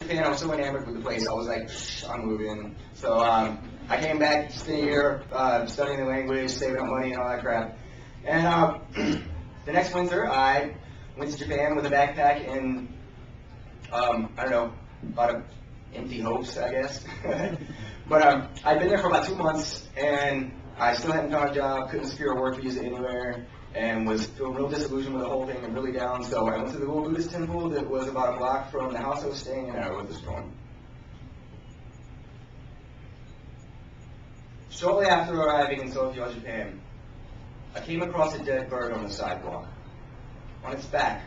Japan, I was so enamored with the place, I was like, I'm moving. So I came back, spent a year studying the language, saving up money and all that crap. And the next winter, I went to Japan with a backpack and, I don't know, a lot of empty hopes, I guess. But I'd been there for about 2 months, and I still hadn't found a job, couldn't secure a work visa anywhere, and was feeling real disillusioned with the whole thing and really down. So I went to the little Buddhist temple that was about a block from the house I was staying in, and I wrote this poem. Shortly after arriving in Tokyo, Japan, I came across a dead bird on the sidewalk. On its back,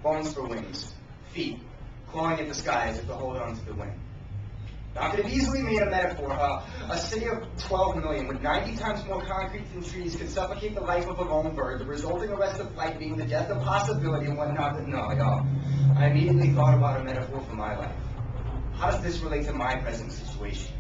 bones for wings, feet clawing at the sky as if to hold on to the wind. Now, I could have easily made a metaphor. A city of 12 million with 90 times more concrete than trees could suffocate the life of a lone bird, the resulting arrest of flight being the death of possibility and whatnot. But no, y'all. I immediately thought about a metaphor for my life. How does this relate to my present situation?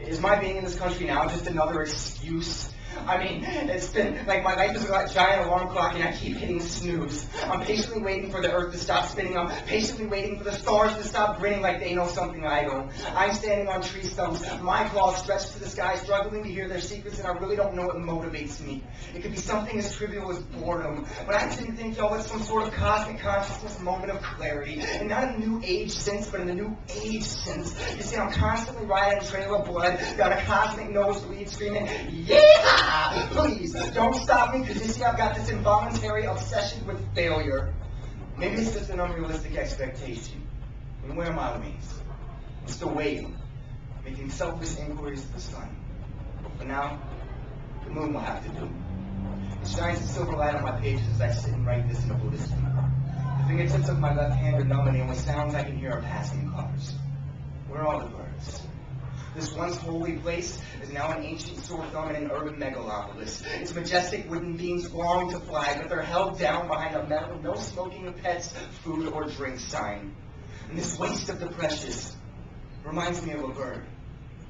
Is my being in this country now just another excuse? I mean, it's been like my life is a giant alarm clock and I keep hitting snooze. I'm patiently waiting for the earth to stop spinning. I'm patiently waiting for the stars to stop grinning like they know something I don't. I'm standing on tree stumps, my claws stretched to the sky, struggling to hear their secrets, and I really don't know what motivates me. It could be something as trivial as boredom, but I tend to think, y'all, it's some sort of cosmic consciousness moment of clarity, and not in the new age sense, but in the new age sense. You see, I'm constantly riding a trail of blood, got a cosmic nosebleed screaming, yeah! Please, don't stop me, because you see, I've got this involuntary obsession with failure. Maybe it's just an unrealistic expectation. And where are my wings? I'm still waiting, making selfish inquiries to the sun. But for now, the moon will have to do. It shines a silver light on my pages as I sit and write this in a Buddhist temple. The fingertips of my left hand are numb, and the only sounds I can hear are passing cars. Where are all the birds? This once holy place is now an ancient sore thumb in an urban megalopolis. Its majestic wooden beams long to fly, but they're held down behind a metal no smoking of pets, food, or drink sign. And this waste of the precious reminds me of a bird.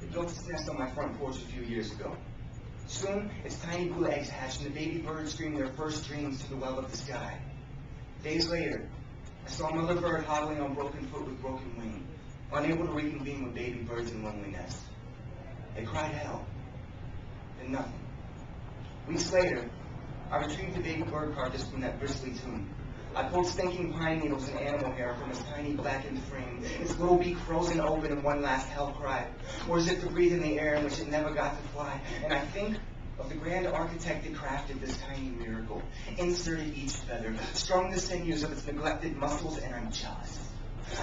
It built its nest on my front porch a few years ago. Soon, its tiny blue eggs hatch, and the baby birds scream their first dreams to the well of the sky. Days later, I saw another bird hobbling on broken foot with broken wing, unable to reconvene with baby birds in loneliness. They cried hell, then nothing. Weeks later, I retrieved the baby bird carcass from that bristly tomb. I pulled stinking pine needles and animal hair from its tiny blackened frame, its little beak frozen open in one last hell cry, or as if to breathe in the air in which it never got to fly. And I think of the grand architect that crafted this tiny miracle, inserted each feather, strung the sinews of its neglected muscles, and I'm jealous.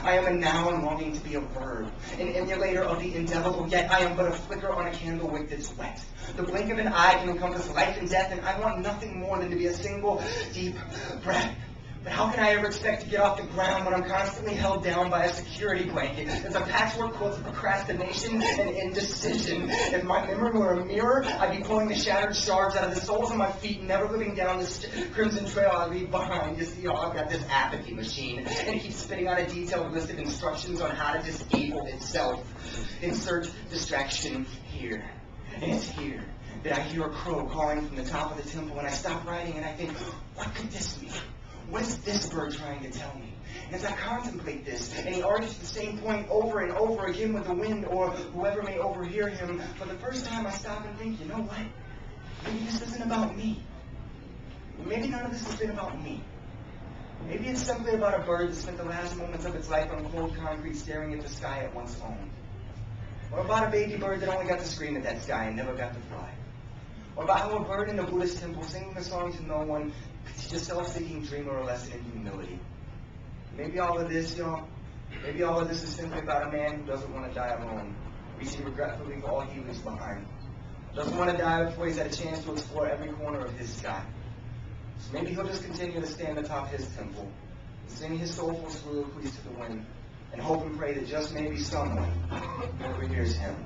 I am a noun longing to be a verb, an emulator of the indelible, yet I am but a flicker on a candle wick that's wet. The blink of an eye can encompass life and death, and I want nothing more than to be a single deep breath. But how can I ever expect to get off the ground when I'm constantly held down by a security blanket? It's a patchwork quilt of procrastination and indecision. If my memory were a mirror, I'd be pulling the shattered shards out of the soles of my feet, never living down this crimson trail I leave behind. You see, I've got this apathy machine, and it keeps spitting out a detailed list of instructions on how to disable itself. Insert distraction here. And it's here that I hear a crow calling from the top of the temple, and I stop writing and I think, what could this mean? What is this bird trying to tell me? And as I contemplate this, and he argues the same point over and over again with the wind or whoever may overhear him, for the first time I stop and think, you know what? Maybe this isn't about me. Maybe none of this has been about me. Maybe it's simply about a bird that spent the last moments of its life on cold concrete staring at the sky it once owned. Or about a baby bird that only got to scream at that sky and never got to fly. Or about how a bird in a Buddhist temple singing a song to no one could teach a self-seeking dreamer a lesson in humility. Maybe all of this, y'all, maybe all of this is simply about a man who doesn't want to die alone, reaching regretfully for all he leaves behind. Doesn't want to die before he's had a chance to explore every corner of his sky. So maybe he'll just continue to stand atop his temple and sing his soulful soliloquies to the wind and hope and pray that just maybe someone overhears him.